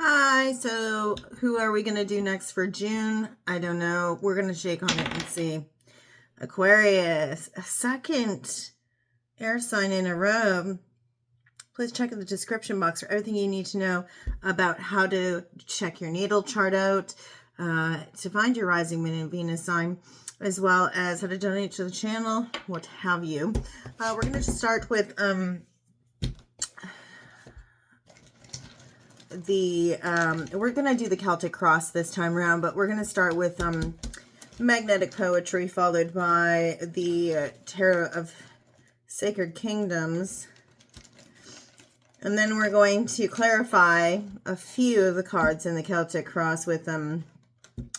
Hi, so who are we going to do next for June? I don't know. We're going to shake on it and see. Aquarius, a second air sign in a row. Please check in the description box for everything you need to know about how to check your natal chart out, to find your rising moon and Venus sign, as well as how to donate to the channel, what have you. We're going to start with we're going to do the Celtic cross this time around, but we're going to start with magnetic poetry, followed by the tarot of sacred kingdoms, and then we're going to clarify a few of the cards in the Celtic cross with the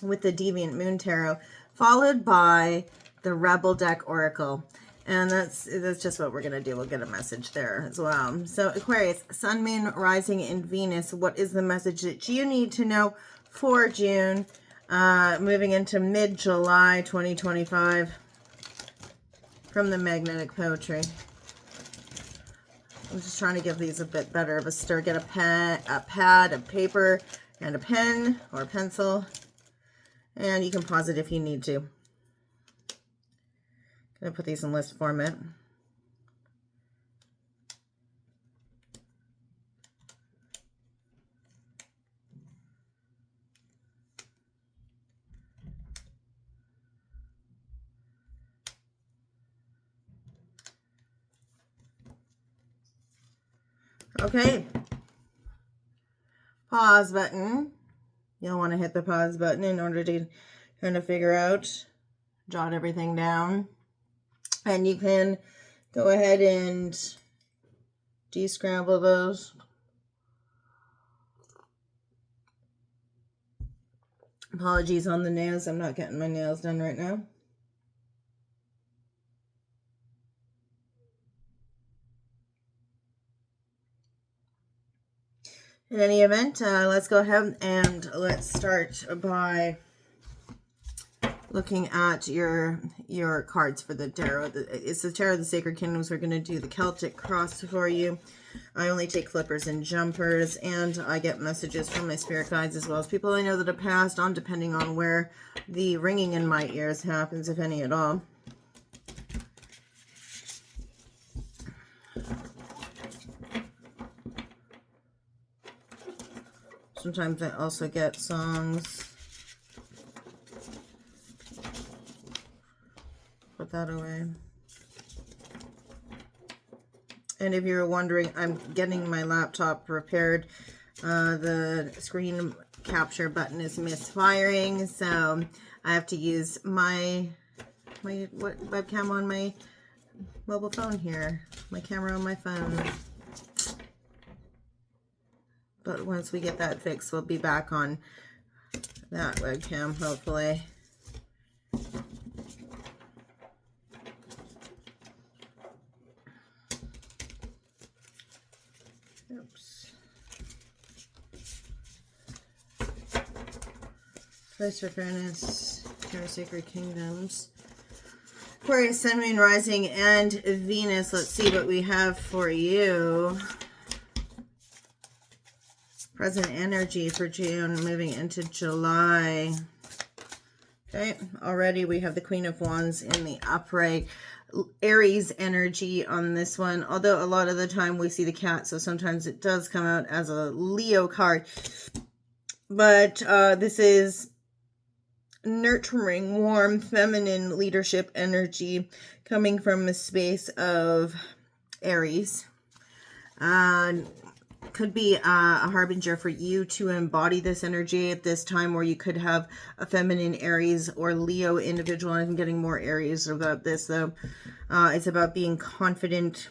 Deviant Moon Tarot, followed by the Rebel deck oracle. And that's just what we're going to do. We'll get a message there as well. So Aquarius, Sun, Moon, Rising, and Venus. What is the message that you need to know for June? Moving into mid-July 2025 from the magnetic poetry. I'm just trying to give these a bit better of a stir. Get a pen, a pad, a paper, and a pen or a pencil. And you can pause it if you need to. Gonna put these in list format. Okay. Pause button. You'll want to hit the pause button in order to kind of figure out, jot everything down. And you can go ahead and descramble those. Apologies on the nails. I'm not getting my nails done right now. In any event, let's go ahead and let's start by looking at your cards for the tarot. It's the Tarot of the Sacred Kingdoms. We're going to do the Celtic cross for you. I only take flippers and jumpers, and I get messages from my spirit guides as well as people I know that have passed on, depending on where the ringing in my ears happens, if any at all. Sometimes I also get songs. Put that away. And if you're wondering, I'm getting my laptop repaired. The screen capture button is misfiring, so I have to use my webcam on my mobile phone here. My camera on my phone. But once we get that fixed, we'll be back on that webcam, hopefully. Oops. Place for Fairness, Tarot Sacred Kingdoms. Aquarius, Sun, Moon, Rising, and Venus. Let's see what we have for you. Present energy for June, moving into July. Okay, already we have the Queen of Wands in the upright. Aries energy on this one, although a lot of the time we see the cat, so sometimes it does come out as a Leo card. But this is nurturing, warm, feminine leadership energy coming from a space of Aries. Could be a harbinger for you to embody this energy at this time, where you could have a feminine Aries or Leo individual. I'm getting more Aries about this, though. It's about being confident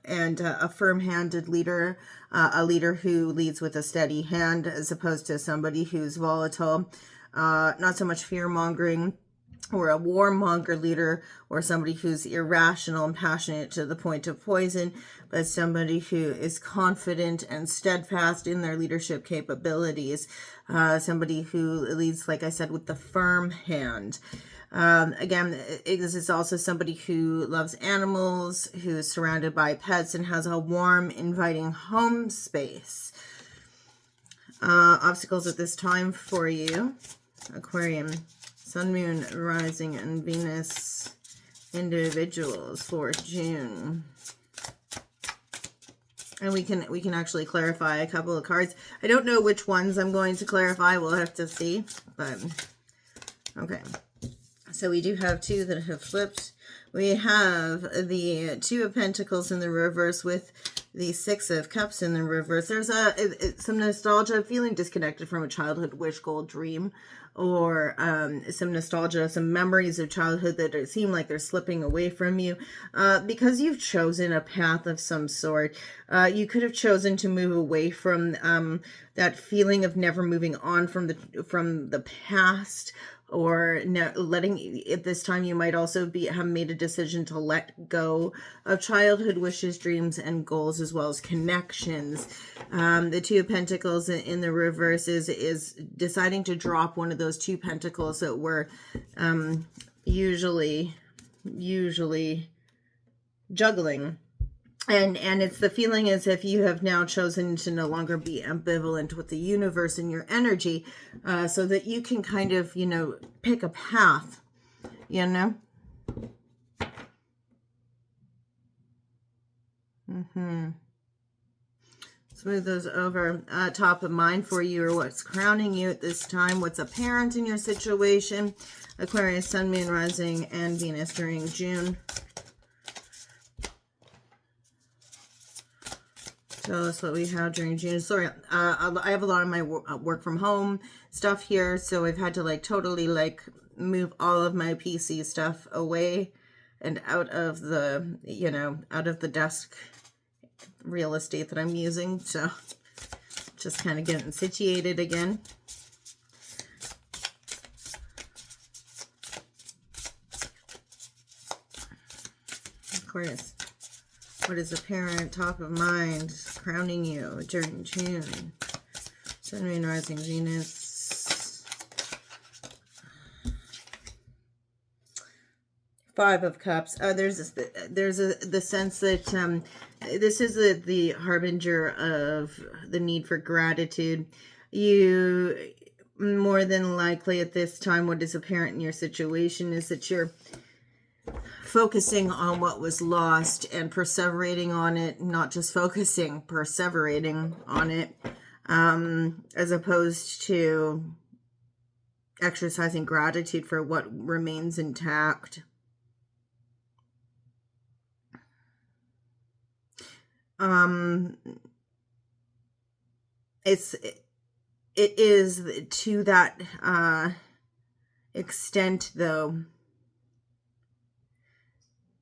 and a firm-handed leader, a leader who leads with a steady hand, as opposed to somebody who's volatile, not so much fear-mongering, or a warmonger leader, or somebody who's irrational and passionate to the point of poison, but somebody who is confident and steadfast in their leadership capabilities. Somebody who leads, like I said, with the firm hand. Again, this is also somebody who loves animals, who's surrounded by pets, and has a warm, inviting home space. Obstacles at this time for you, Aquarium, Sun, Moon, Rising, and Venus individuals for June. And we can actually clarify a couple of cards. I don't know which ones I'm going to clarify. We'll have to see. But okay. So we do have two that have flipped. We have the Two of Pentacles in the reverse with the Six of Cups in the reverse. There's some nostalgia, feeling disconnected from a childhood wish, goal, dream, or some nostalgia, some memories of childhood that seem like they're slipping away from you. Because you've chosen a path of some sort. You could have chosen to move away from that feeling of never moving on from the past, or letting, at this time you might also have made a decision to let go of childhood wishes, dreams, and goals, as well as connections. The Two of Pentacles in the reverse is deciding to drop one of those two pentacles that were usually juggling. And it's the feeling as if you have now chosen to no longer be ambivalent with the universe and your energy, so that you can kind of, pick a path, Smooth those over. Top of mind for you, or what's crowning you at this time, what's apparent in your situation. Aquarius, Sun, Moon, Rising, and Venus during June. Tell us what we have during June. Sorry, I have a lot of my work from home stuff here, so I've had to totally move all of my PC stuff away and out of the, out of the desk real estate that I'm using. So just kind of getting situated again. Aquarius. What is apparent, top of mind, crowning you during June? Sun, Moon, Rising, Venus. Five of Cups. There's the sense that this is the harbinger of the need for gratitude. You, more than likely at this time, what is apparent in your situation is that you're focusing on what was lost and perseverating on it, not just focusing, perseverating on it, as opposed to exercising gratitude for what remains intact. It is to that extent, though.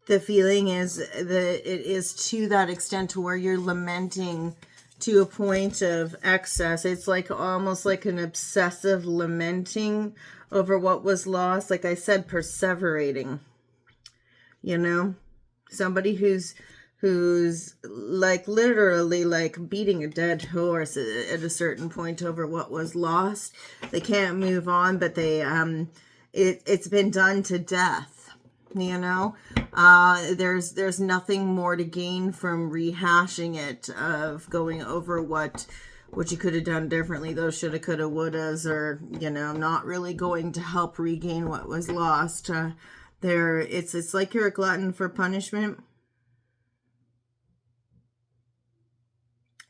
The feeling is that it is to that extent to where you're lamenting to a point of excess. It's almost like an obsessive lamenting over what was lost. Like I said, perseverating, somebody who's literally beating a dead horse at a certain point over what was lost. They can't move on, but it's been done to death. There's nothing more to gain from rehashing it, of going over what you could have done differently, those shoulda, coulda, wouldas, or not really going to help regain what was lost. It's like you're a glutton for punishment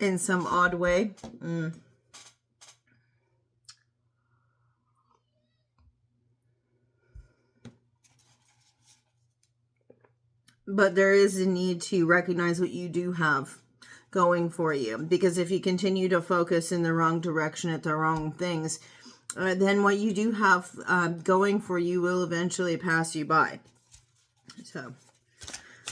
in some odd way. But there is a need to recognize what you do have going for you. Because if you continue to focus in the wrong direction at the wrong things, then what you do have going for you will eventually pass you by. So,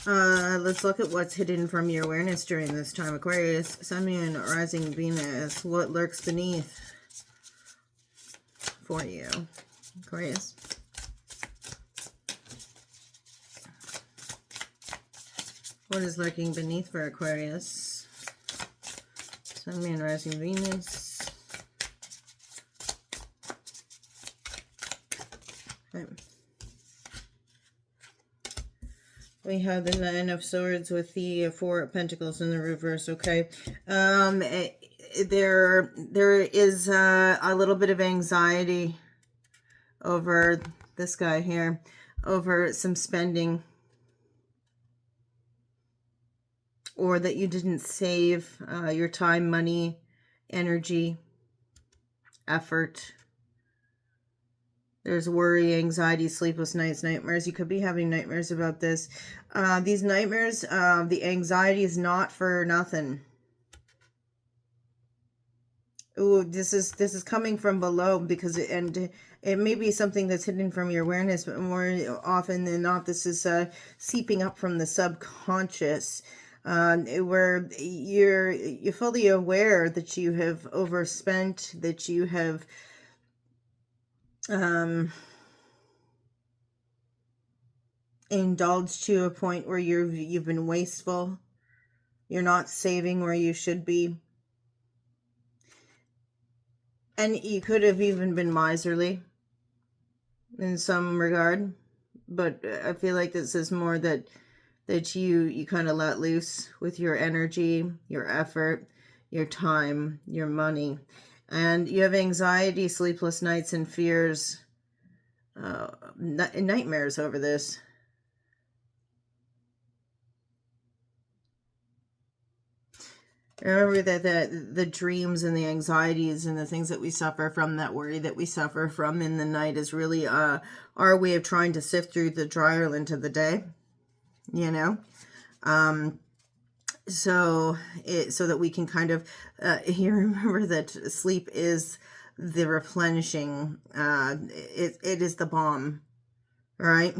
let's look at what's hidden from your awareness during this time. Aquarius, Sun, Moon, Rising, Venus. What lurks beneath for you? Aquarius. What is lurking beneath for Aquarius? Sun, Moon, Rising, Venus. Okay. We have the Nine of Swords with the Four of Pentacles in the reverse, okay? there is a little bit of anxiety over this guy here, over some spending, or that you didn't save your time, money, energy, effort. There's worry, anxiety, sleepless nights, nightmares. You could be having nightmares about this. These nightmares, the anxiety is not for nothing. Ooh, this is coming from below, because it may be something that's hidden from your awareness, but more often than not, this is seeping up from the subconscious, where you're fully aware that you have overspent, that you have indulged to a point where you've been wasteful. You're not saving where you should be. And you could have even been miserly in some regard. But I feel like this is more that you kind of let loose with your energy, your effort, your time, your money. And you have anxiety, sleepless nights, and fears, nightmares over this. Remember that the dreams and the anxieties and the things that we suffer from, that worry that we suffer from in the night, is really our way of trying to sift through the dry element of the day, you know? So that we can kind of, you remember that sleep is the replenishing, it is the balm, right?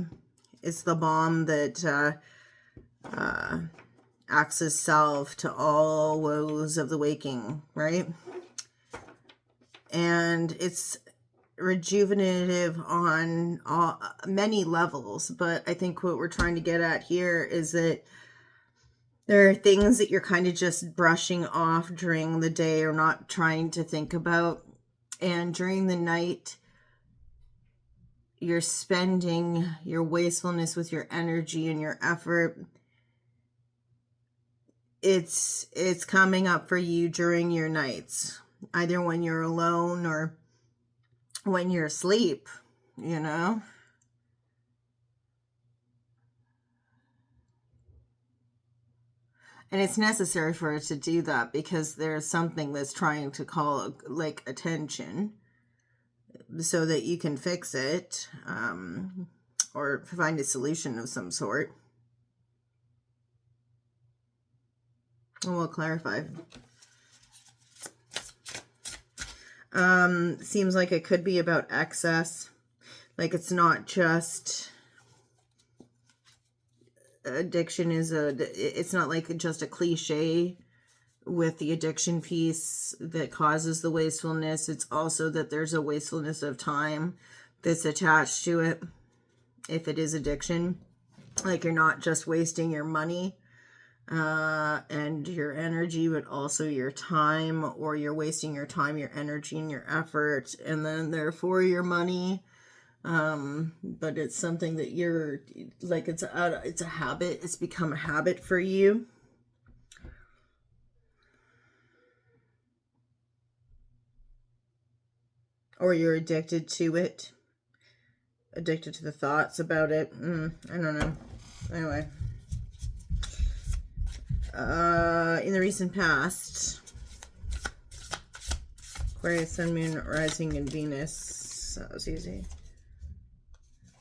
It's the balm that acts as salve to all woes of the waking, right? And it's rejuvenative on many levels, but I think what we're trying to get at here is that there are things that you're kind of just brushing off during the day or not trying to think about, and during the night you're spending your wastefulness with your energy and your effort. It's coming up for you during your nights, either when you're alone or when you're asleep, you know? And it's necessary for it to do that, because there's something that's trying to call like attention, so that you can fix it, or find a solution of some sort. And we'll clarify. Seems like it could be about excess. Like, it's not just addiction it's not like just a cliche with the addiction piece that causes the wastefulness. It's also that there's a wastefulness of time that's attached to it, if it is addiction. Like, you're not just wasting your money and your energy, but also your time, or you're wasting your time, your energy, and your effort, and then therefore your money. But it's something that you're like, it's a habit. It's become a habit for you. Or you're addicted to it. Addicted to the thoughts about it. I don't know. Anyway. In the recent past, Aquarius, Sun, Moon, Rising, and Venus. That was easy.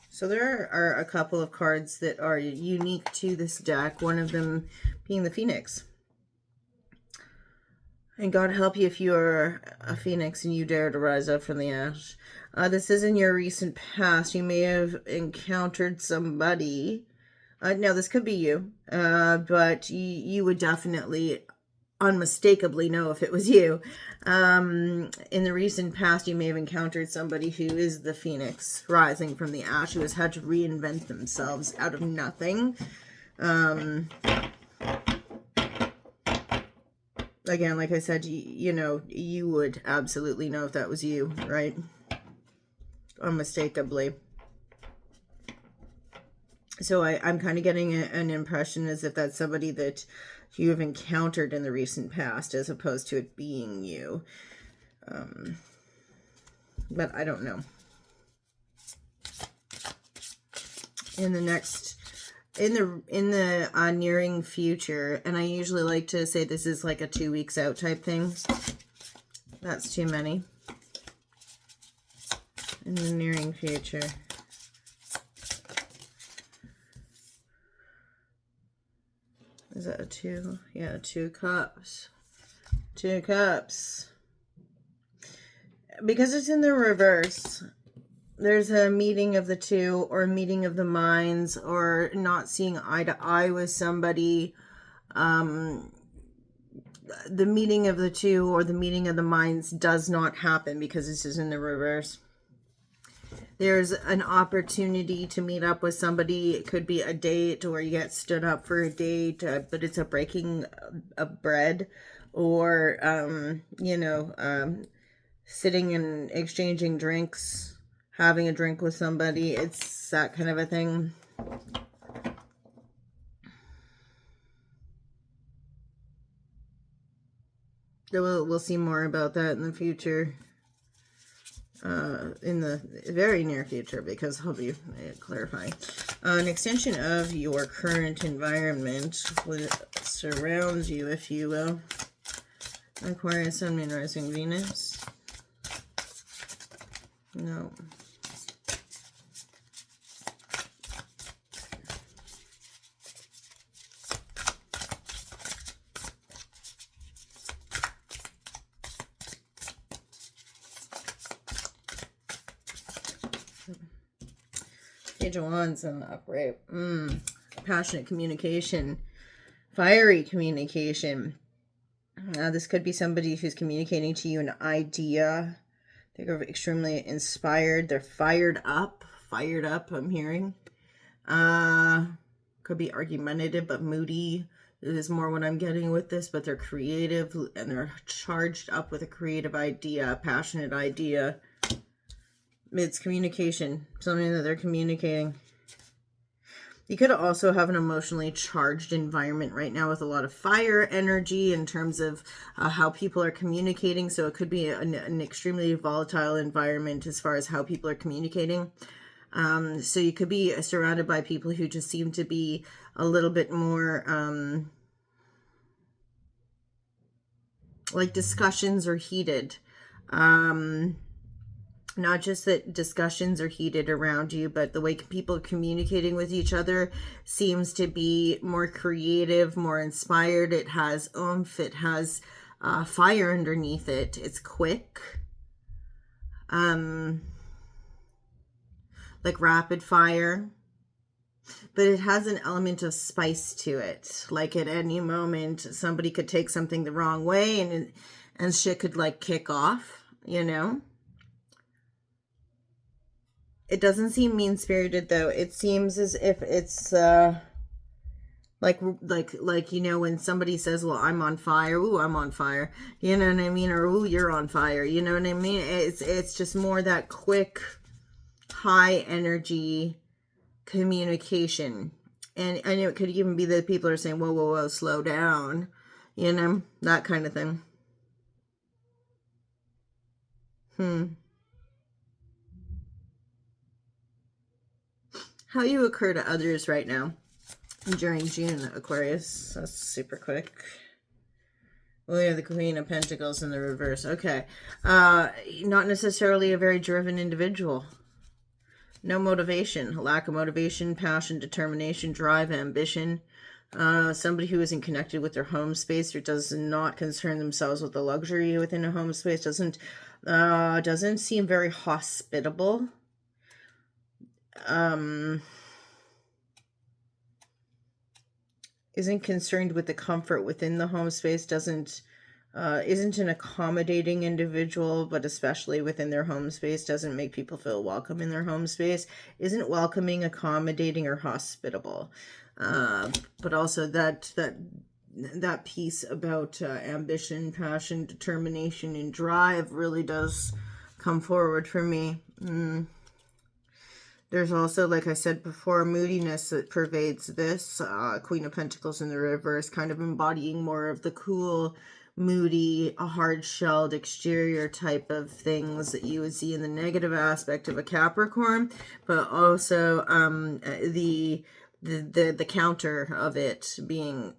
So there are a couple of cards that are unique to this deck, one of them being the Phoenix. And God help you if you are a phoenix and you dare to rise up from the ash. This is in your recent past. You may have encountered somebody. Now, this could be you, but you would definitely, unmistakably know if it was you. In the recent past, you may have encountered somebody who is the phoenix rising from the ash, who has had to reinvent themselves out of nothing. Again, like I said, you know, you would absolutely know if that was you, right? Unmistakably. So I'm kind of getting an impression as if that's somebody that you've encountered in the recent past, as opposed to it being you. But I don't know. In the nearing future, and I usually like to say this is like a 2 weeks out type thing. That's too many. In the nearing future. Is that a 2? Yeah, 2 cups. 2 cups. Because it's in the reverse, there's a meeting of the two, or a meeting of the minds, or not seeing eye to eye with somebody. The meeting of the two or the meeting of the minds does not happen because this is in the reverse. There's an opportunity to meet up with somebody. It could be a date, or you get stood up for a date, but it's a breaking of bread, or, sitting and exchanging drinks, having a drink with somebody. It's that kind of a thing. We'll see more about that in the future. In the very near future, because I'll be clarifying. An extension of your current environment surrounds you, if you will. Aquarius, Sun, Moon, Rising, Venus. No. Page of Wands and the upright. Passionate communication. Fiery communication. This could be somebody who's communicating to you an idea. They're extremely inspired. They're fired up. Fired up, I'm hearing. Could be argumentative, but moody. It is more what I'm getting with this, but they're creative and they're charged up with a creative idea, a passionate idea. It's communication, something that they're communicating. You could also have an emotionally charged environment right now with a lot of fire energy in terms of how people are communicating. So it could be an extremely volatile environment as far as how people are communicating. So you could be surrounded by people who just seem to be a little bit more like discussions are heated. Not just that discussions are heated around you, but the way people are communicating with each other seems to be more creative, more inspired. It has oomph. It has fire underneath it. It's quick. Like rapid fire. But it has an element of spice to it. Like at any moment, somebody could take something the wrong way and shit could like kick off, you know? It doesn't seem mean-spirited, though. It seems as if it's, like, you know, when somebody says, well, I'm on fire. Ooh, I'm on fire. You know what I mean? Or, ooh, you're on fire. You know what I mean? It's just more that quick, high-energy communication. And I know it could even be that people are saying, whoa, whoa, whoa, slow down. You know? That kind of thing. How you occur to others right now during June, Aquarius. That's super quick. We have the Queen of Pentacles in the reverse. Okay. Not necessarily a very driven individual. No motivation. Lack of motivation, passion, determination, drive, ambition. Somebody who isn't connected with their home space or does not concern themselves with the luxury within a home space. Doesn't seem very hospitable. Isn't concerned with the comfort within the home space, isn't an accommodating individual, but especially within their home space, doesn't make people feel welcome in their home space, isn't welcoming, accommodating, or hospitable. But also that piece about ambition, passion, determination, and drive really does come forward for me. There's also, like I said before, moodiness that pervades this. Queen of Pentacles in the reverse, kind of embodying more of the cool, moody, hard-shelled exterior type of things that you would see in the negative aspect of a Capricorn, but also the counter of it being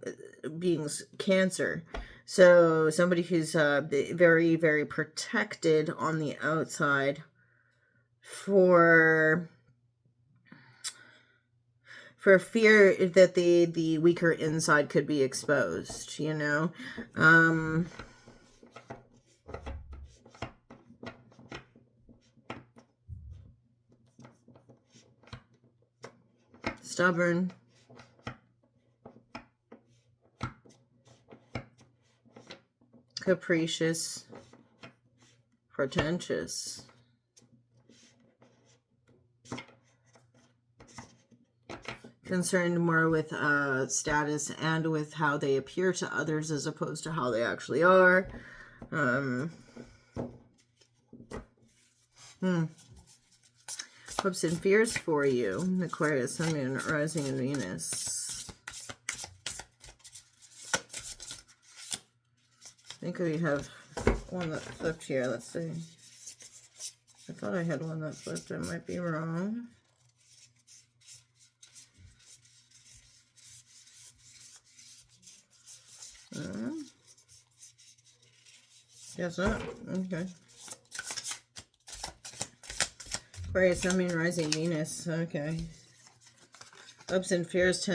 Cancer. So somebody who's very, very protected on the outside for fear that the weaker inside could be exposed, you know. Stubborn. Capricious. Pretentious. Concerned more with status and with how they appear to others as opposed to how they actually are. Hopes and fears for you, Aquarius, Sun, Moon, Rising, and Venus. I think we have one that flipped here. Let's see. I thought I had one that flipped. I might be wrong. Guess not. Okay. Aquarius, Sun, Moon, Rising, Venus. Okay. Hopes and fears.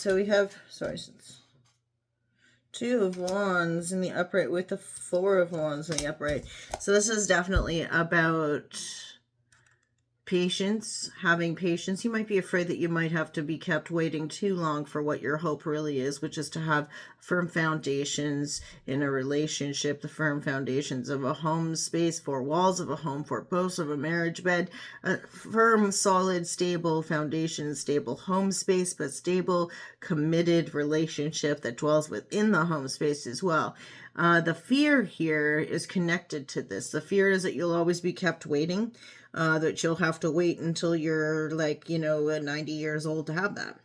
So we have, Two of Wands in the upright with the Four of Wands in the upright. So this is definitely about patience, having patience. You might be afraid that you might have to be kept waiting too long for what your hope really is, which is to have firm foundations in a relationship, the firm foundations of a home space, four walls of a home, four posts of a marriage bed, a firm, solid, stable foundation, stable home space, but stable, committed relationship that dwells within the home space as well. The fear here is connected to this. The fear is that you'll always be kept waiting. That you'll have to wait until you're like, 90 years old to have that.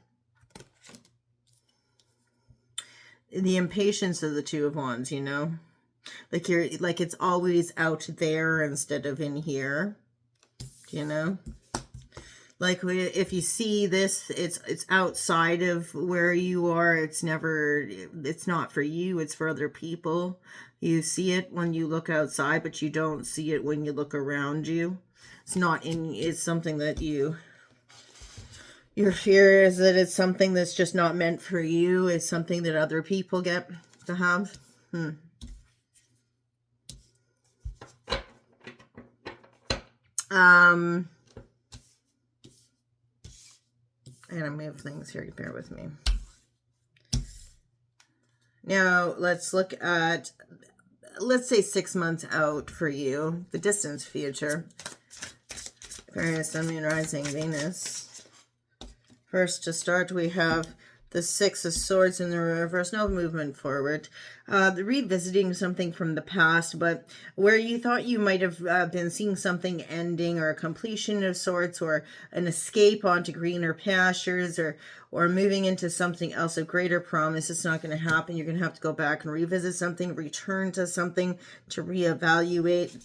The impatience of the Two of Wands, like it's always out there instead of in here, like if you see this, it's outside of where you are. It's not for you, it's for other people. You see it when you look outside, but you don't see it when you look around you. It's something that your fear is that it's something that's just not meant for you. It's something that other people get to have. I'm gonna move things here, bear with me. Now let's look at, let's say 6 months out for you, the distance future. Aquarius, Sun, Moon, Rising, Venus. First to start, we have the Six of Swords in the reverse, no movement forward. Revisiting something from the past, but where you thought you might have been seeing something ending, or a completion of sorts, or an escape onto greener pastures, or moving into something else of greater promise. It's not going to happen. You're going to have to go back and revisit something, return to something to reevaluate,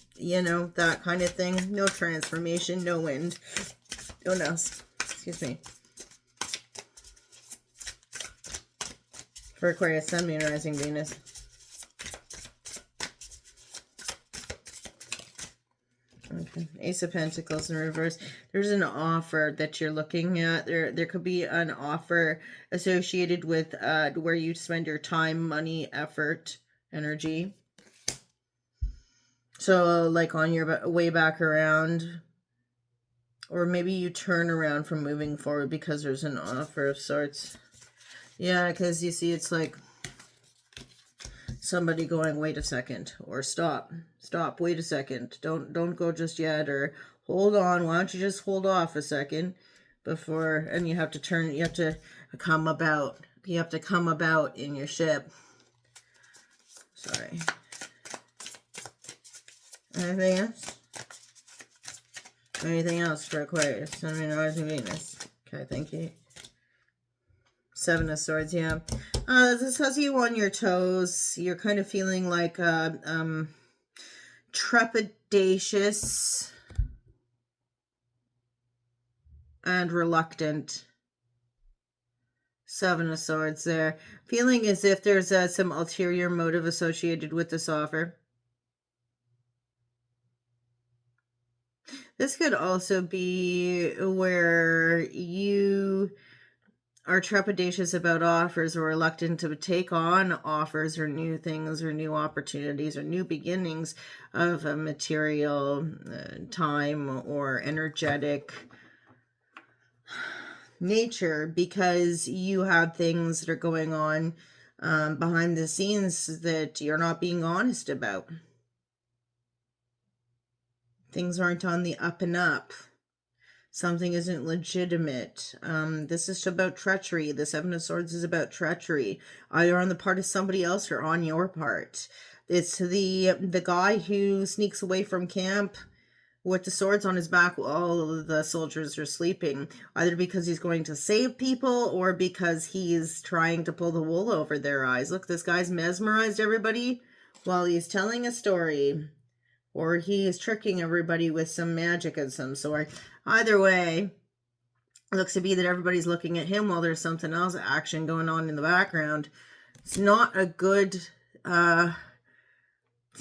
that kind of thing. No transformation, no wind. Oh no, excuse me. For Aquarius, Sun, Moon, Rising, Venus. Okay. Ace of Pentacles in reverse. There's an offer that you're looking at. There could be an offer associated with where you spend your time, money, effort, energy. So like on your way back around, or maybe you turn around from moving forward because there's an offer of sorts. Yeah, because you see, it's like somebody going, wait a second, or stop, wait a second, don't go just yet, or hold on, why don't you just hold off a second before, and you have to turn, you have to come about in your ship. Sorry. Anything else? Anything else for Aquarius? Sun, Moon, Rising, Venus. Okay, thank you. Seven of Swords, yeah. This has you on your toes. You're kind of feeling like trepidatious and reluctant. Seven of Swords there. Feeling as if there's some ulterior motive associated with this offer. This could also be where you are trepidatious about offers or reluctant to take on offers or new things or new opportunities or new beginnings of a material, time, or energetic nature, because you have things that are going on behind the scenes that you're not being honest about. Things aren't on the up and up. Something isn't legitimate. This is about treachery. The Seven of Swords is about treachery, either on the part of somebody else or on your part. It's the guy who sneaks away from camp with the swords on his back while all of the soldiers are sleeping, either because he's going to save people or because he's trying to pull the wool over their eyes. Look, this guy's mesmerized everybody while he's telling a story. Or he is tricking everybody with some magic of some sort. Either way, it looks to be that everybody's looking at him while there's something else action going on in the background. It's not a good, it's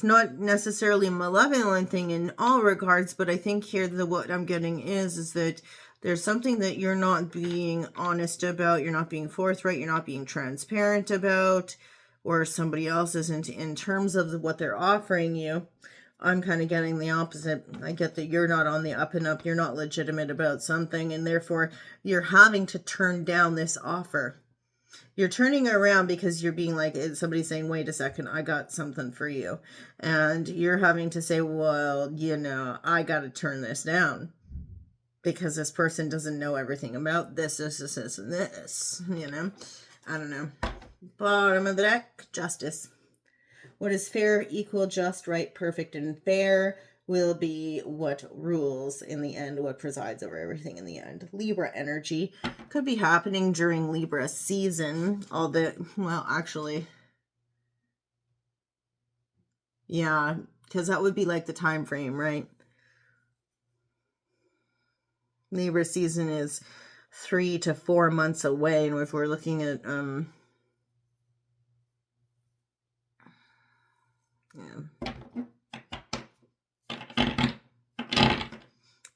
not necessarily a malevolent thing in all regards, but I think here what I'm getting is that there's something that you're not being honest about, you're not being forthright, you're not being transparent about, or somebody else isn't in terms of what they're offering you. I'm kind of getting the opposite. I get that you're not on the up and up. You're not legitimate about something, and therefore you're having to turn down this offer. You're turning around because you're being like, somebody's saying, wait a second, I got something for you. And you're having to say, well, I got to turn this down because this person doesn't know everything about this, and this, I don't know. Bottom of the deck, Justice. What is fair, equal, just, right, perfect, and fair will be what rules in the end, what presides over everything in the end. Libra energy could be happening during Libra season. Actually, yeah, because that would be like the time frame, right? Libra season is 3 to 4 months away, and if we're looking at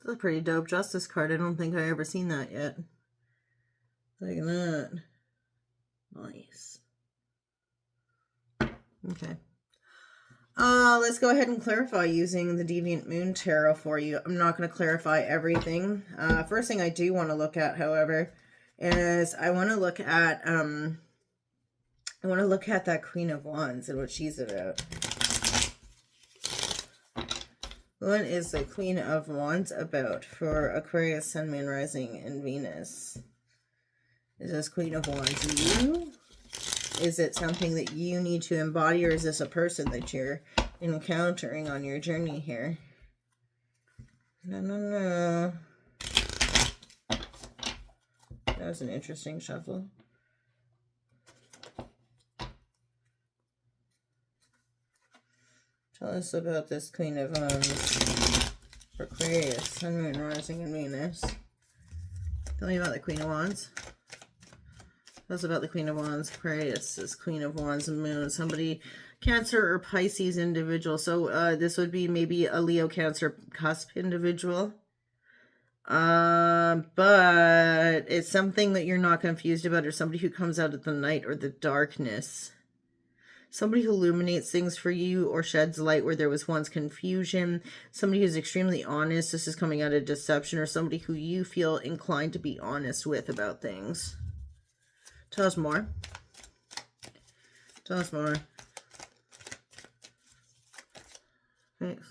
It's a pretty dope Justice card. I don't think I ever seen that yet. Look at that. Nice. Okay. Let's go ahead and clarify using the Deviant Moon Tarot for you. I'm not going to clarify everything. First thing I do want to look at, however, is I want to look at that Queen of Wands and what she's about. What is the Queen of Wands about for Aquarius, Sun, Moon, Rising, and Venus? Is this Queen of Wands you? Is it something that you need to embody, or is this a person that you're encountering on your journey here? No. That was an interesting shuffle. Tell us about this Queen of Wands for Aquarius, Sun, Moon, Rising, and Venus. Tell me about the Queen of Wands. Tell us about the Queen of Wands. Aquarius is Queen of Wands and Moon. Somebody, Cancer or Pisces individual. So this would be maybe a Leo, Cancer cusp individual. But it's something that you're not confused about, or somebody who comes out of the night or the darkness. Somebody who illuminates things for you or sheds light where there was once confusion. Somebody who's extremely honest. This is coming out of deception, or somebody who you feel inclined to be honest with about things. Tell us more. Tell us more. Thanks.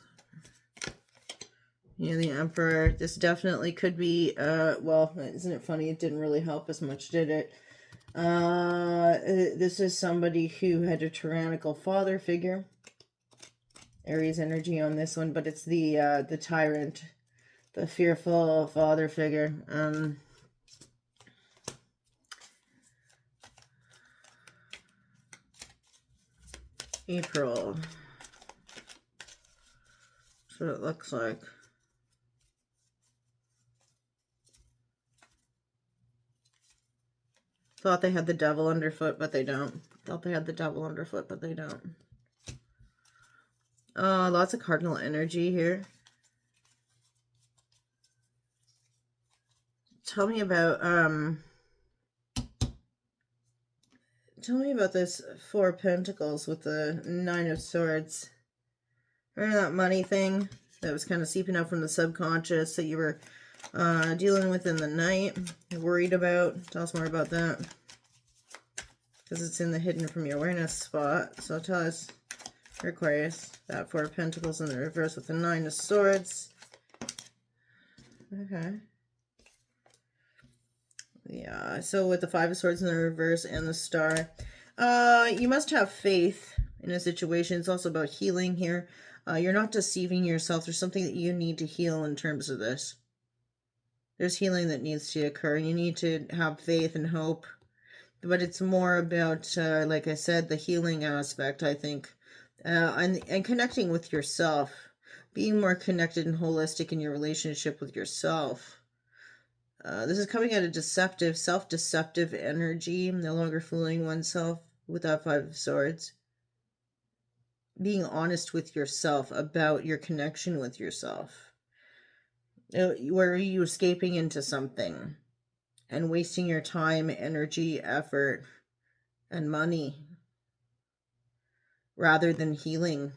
Yeah, the Emperor. This definitely could be, well, isn't it funny? It didn't really help as much, did it? This is somebody who had a tyrannical father figure. Aries energy on this one, but it's the tyrant. The fearful father figure. April. That's what it looks like. Thought they had the devil underfoot, but they don't. Thought they had the devil underfoot, but they don't. Lots of cardinal energy here. Tell me about this Four of Pentacles with the Nine of Swords. Remember that money thing that was kind of seeping out from the subconscious that you were dealing with in the night, worried about? Tell us more about that. Because it's in the hidden from your awareness spot. So tell us, Aquarius, that Four of Pentacles in the reverse with the Nine of Swords. Okay. Yeah, so with the Five of Swords in the reverse and the Star, you must have faith in a situation. It's also about healing here. You're not deceiving yourself. There's something that you need to heal in terms of this. There's healing that needs to occur, and you need to have faith and hope. But it's more about, like I said, the healing aspect, I think, and connecting with yourself, being more connected and holistic in your relationship with yourself. This is coming out of deceptive, self-deceptive energy, no longer fooling oneself with that Five of Swords. Being honest with yourself about your connection with yourself. Where are you escaping into something and wasting your time, energy, effort, and money rather than healing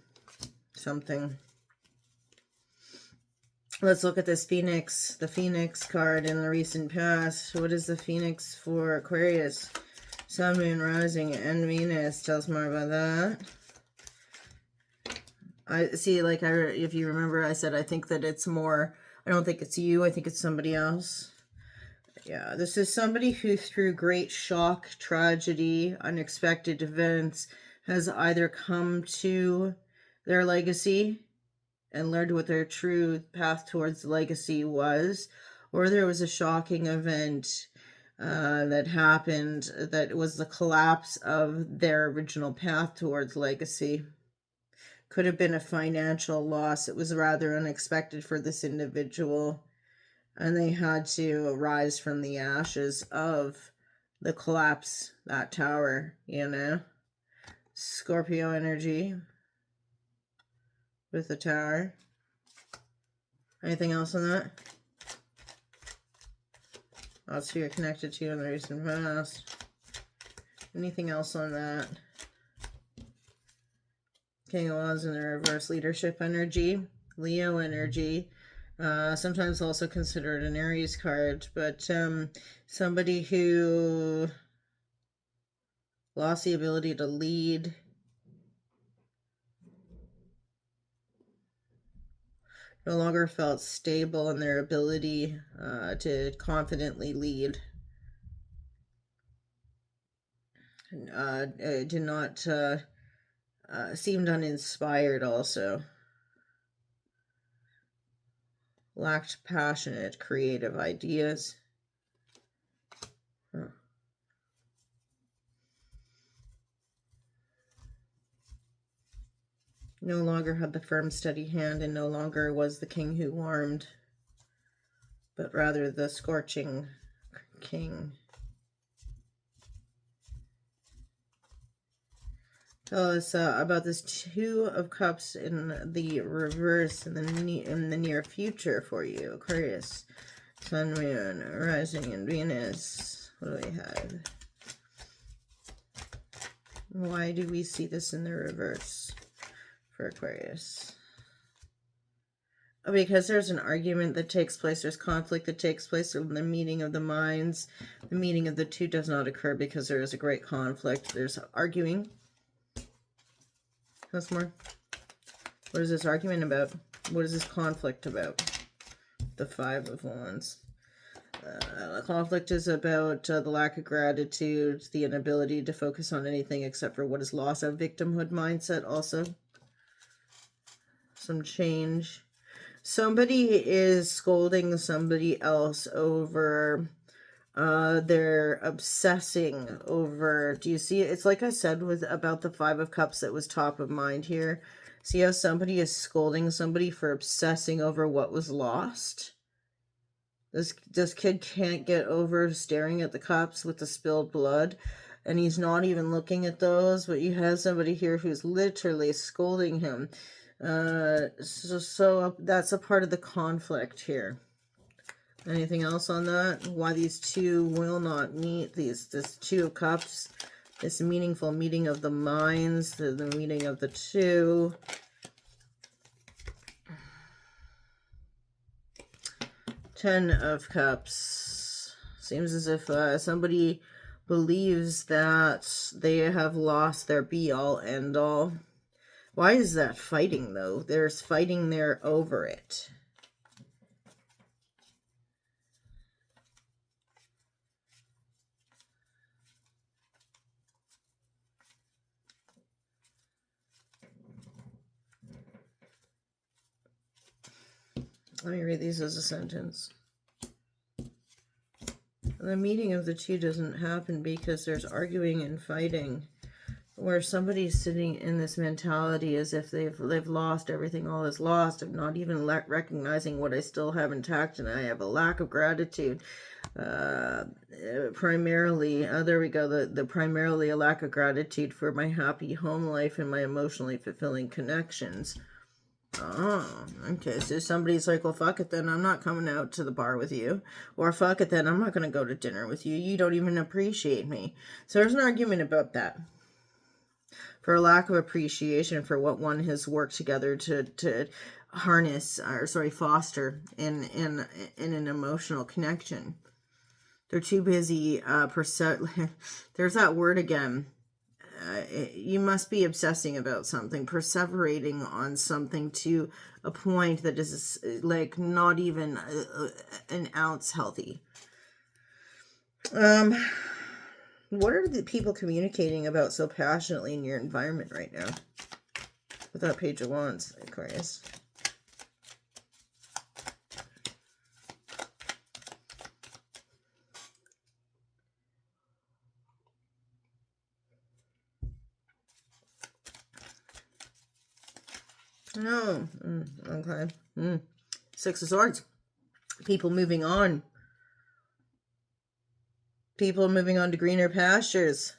something? Let's look at this Phoenix, the Phoenix card in the recent past. What is the Phoenix for Aquarius? Sun, Moon, Rising, and Venus. Tell us more about that. I see, like, if you remember, I said I think that it's more, I don't think it's you, I think it's somebody else. Yeah, this is somebody who through great shock, tragedy, unexpected events has either come to their legacy and learned what their true path towards legacy was, or there was a shocking event that happened that was the collapse of their original path towards legacy. Could have been a financial loss. It was rather unexpected for this individual, and they had to rise from the ashes of the collapse, that tower, you know. Scorpio energy with the tower. Anything else on that? That's who you're connected to in the recent past. Anything else on that? King of Wands in the reverse, leadership energy, Leo energy. Sometimes also considered an Aries card, but somebody who lost the ability to lead. No longer felt stable in their ability to confidently lead. Did not seemed uninspired also. Lacked passionate, creative ideas. Huh. No longer had the firm, steady hand, and no longer was the king who warmed, but rather the scorching king. Tell us about this Two of Cups in the reverse in the near future for you, Aquarius. Sun, Moon, Rising, and Venus. What do we have? Why do we see this in the reverse for Aquarius? Because there's an argument that takes place, there's conflict that takes place, the meeting of the minds. The meeting of the two does not occur because there is a great conflict. There's arguing. That's more. What is this argument about? What is this conflict about? The Five of Wands. The conflict is about the lack of gratitude, the inability to focus on anything except for what is lost, a victimhood mindset also. Some change. Somebody is scolding somebody else over, they're obsessing over, do you see it? It's like I said with about the Five of Cups that was top of mind here. See how somebody is scolding somebody for obsessing over what was lost? This kid can't get over staring at the cups with the spilled blood, and he's not even looking at those, but you have somebody here who's literally scolding him. So that's a part of the conflict here. Anything else on that? Why these two will not meet? This Two of Cups, this meaningful meeting of the minds, the meeting of the two. Ten of Cups. Seems as if somebody believes that they have lost their be-all, end-all. Why is that fighting, though? There's fighting there over it. Let me read these as a sentence. The meeting of the two doesn't happen because there's arguing and fighting, where somebody's sitting in this mentality as if they've lost everything, all is lost. I'm not even recognizing what I still have intact, and I have a lack of gratitude. Primarily, there we go, the primarily a lack of gratitude for my happy home life and my emotionally fulfilling connections. Oh, okay. So somebody's like, well, fuck it then. I'm not coming out to the bar with you. Or fuck it then. I'm not going to go to dinner with you. You don't even appreciate me. So there's an argument about that. For a lack of appreciation for what one has worked together to harness, or sorry, foster in an emotional connection. They're too busy, there's that word again. You must be obsessing about something, perseverating on something to a point that is like not even an ounce healthy. What are the people communicating about so passionately in your environment right now? With that Page of Wands, Aquarius. No. Okay. Six of Swords. People moving on. People moving on to greener pastures.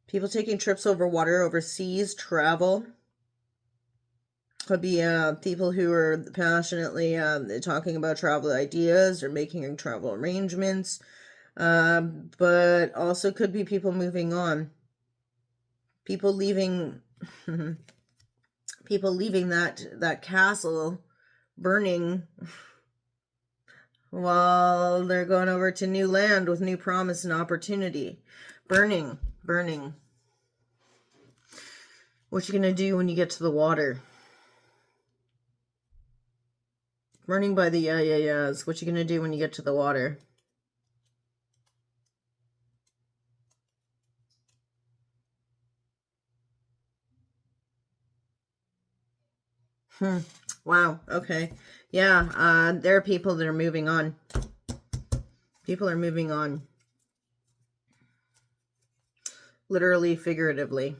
People taking trips over water, overseas, travel. Could be people who are passionately talking about travel ideas or making travel arrangements. But also could be people moving on. People leaving... people leaving that castle burning while they're going over to new land with new promise and opportunity. Burning. What you gonna do when you get to the water? Burning by the yeahs. What you gonna do when you get to the water? Wow. Okay. Yeah. There are people that are moving on. People are moving on. Literally, figuratively.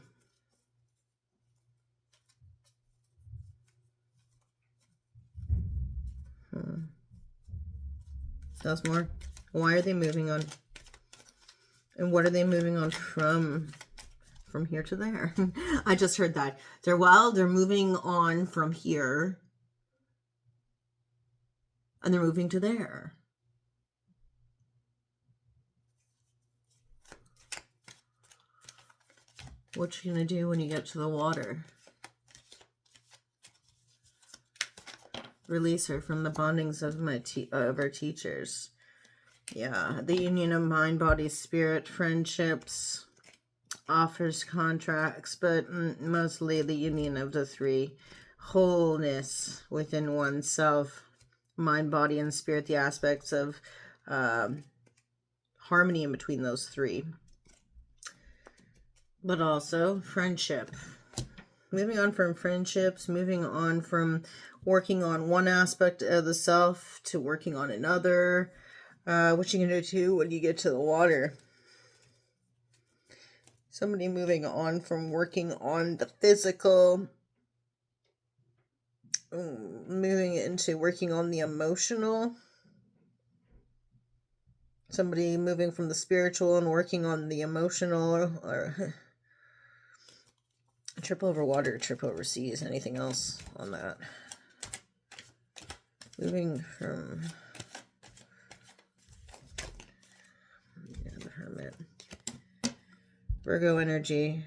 That's more. Why are they moving on? And what are they moving on from? From here to there. I just heard that. They're moving on from here. And they're moving to there. What you gonna do when you get to the water? Release her from the bondings of our teachers. Yeah, the union of mind, body, spirit, friendships, offers, contracts, but mostly the union of the three. Wholeness within oneself, mind, body, and spirit, the aspects of harmony in between those three. But also friendship. moving on from friendships, moving on from working on one aspect of the self to working on another. What you can do too when you get to the water. Somebody moving on from working on the physical, moving into working on the emotional. Somebody moving from the spiritual and working on the emotional, or trip over water, trip over seas, anything else on that. Moving from the Hermit. Virgo energy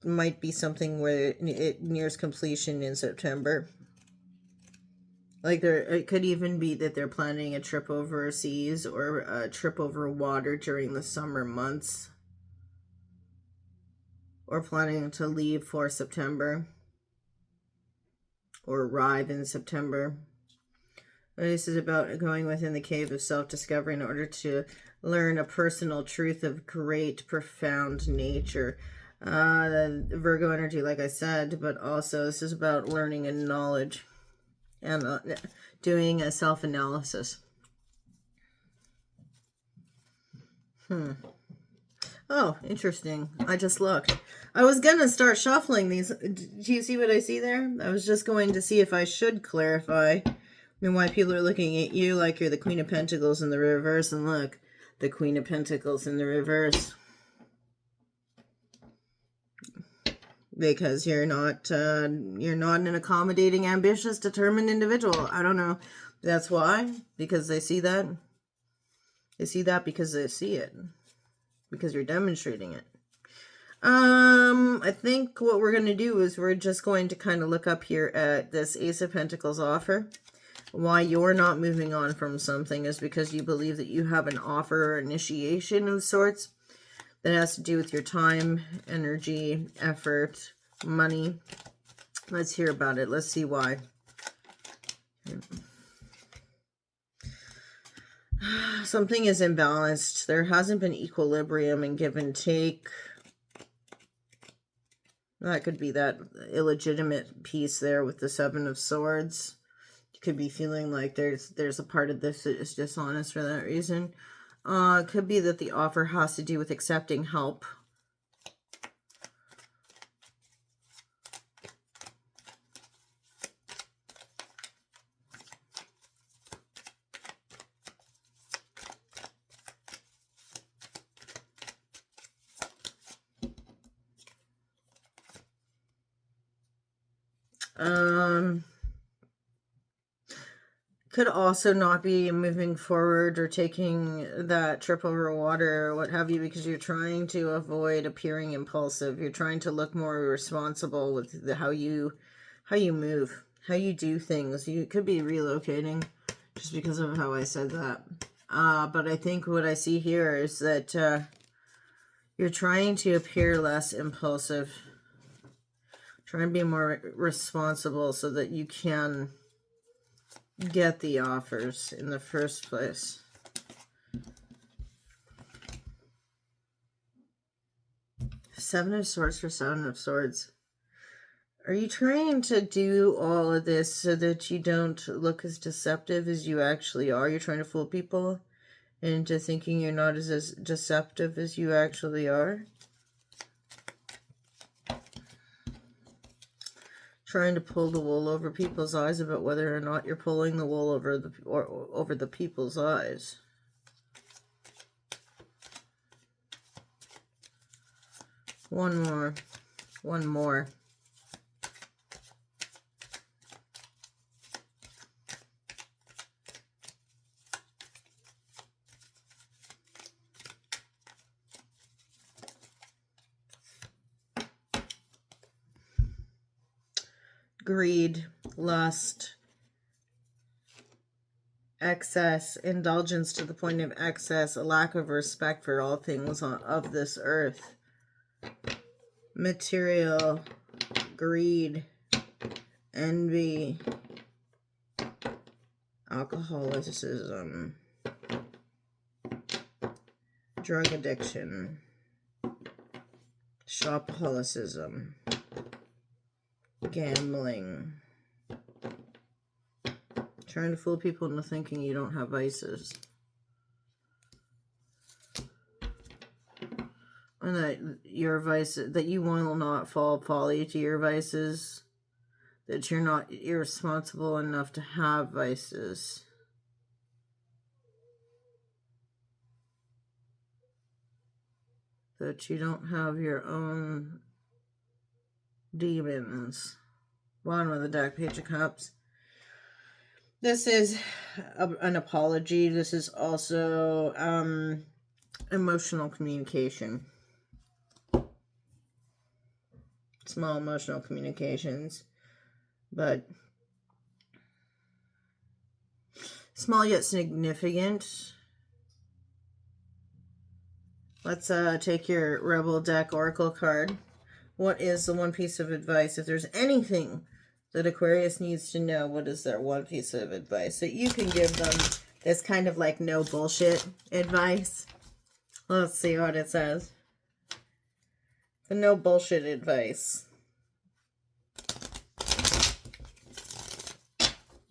might be something where it nears completion in September. Like it could even be that they're planning a trip over seas or a trip over water during the summer months, or planning to leave for September or arrive in September. This is about going within the cave of self-discovery in order to learn a personal truth of great, profound nature. Virgo energy, like I said, but also this is about learning and knowledge and doing a self-analysis. Oh, interesting. I just looked. I was going to start shuffling these. Do you see what I see there? I was just going to see if I should clarify and why people are looking at you like you're the Queen of Pentacles in the reverse. And look, the Queen of Pentacles in the reverse. Because you're not an accommodating, ambitious, determined individual. I don't know. That's why. Because they see that. They see that because they see it. Because you're demonstrating it. I think what we're going to do is we're just going to kind of look up here at this Ace of Pentacles offer. Why you're not moving on from something is because you believe that you have an offer or initiation of sorts that has to do with your time, energy, effort, money. Let's hear about it. Let's see why. Something is imbalanced. There hasn't been equilibrium and give and take. That could be that illegitimate piece there with the Seven of Swords. You could be feeling like there's a part of this that is dishonest for that reason. It could be that the offer has to do with accepting help. Could also not be moving forward or taking that trip over water or what have you because you're trying to avoid appearing impulsive. You're trying to look more responsible with how you move, how you do things. You could be relocating just because of how I said that. But I think what I see here is that you're trying to appear less impulsive. Trying to be more responsible so that you can get the offers in the first place. Seven of Swords for Seven of Swords. Are you trying to do all of this so that you don't look as deceptive as you actually are? You're trying to fool people into thinking you're not as deceptive as you actually are? Trying to pull the wool over people's eyes about whether or not you're pulling the wool over the people's eyes. One more. Greed, lust, excess, indulgence to the point of excess, a lack of respect for all things of this earth. Material, greed, envy, alcoholism, drug addiction, shopaholicism. Gambling. Trying to fool people into thinking you don't have vices. And that your vices, that you will not fall folly to your vices. That you're not irresponsible enough to have vices. That you don't have your own demons. Bottom of the deck, Page of Cups. This is an apology. This is also emotional communication. Small emotional communications. But small yet significant. Let's take your Rebel deck Oracle card. What is the one piece of advice? If there's anything that Aquarius needs to know, what is their one piece of advice that you can give them that's kind of like no bullshit advice? Let's see what it says. The no bullshit advice.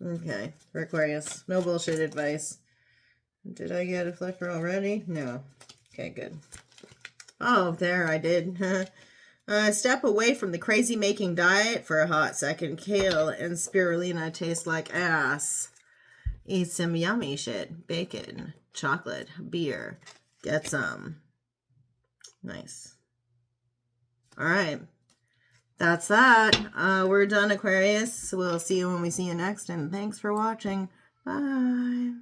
Okay, for Aquarius, no bullshit advice. Did I get a flicker already? No. Okay, good. Oh, there I did. Step away from the crazy-making diet for a hot second. Kale and spirulina taste like ass. Eat some yummy shit. Bacon, chocolate, beer. Get some. Nice. All right. That's that. We're done, Aquarius. We'll see you when we see you next, and thanks for watching. Bye.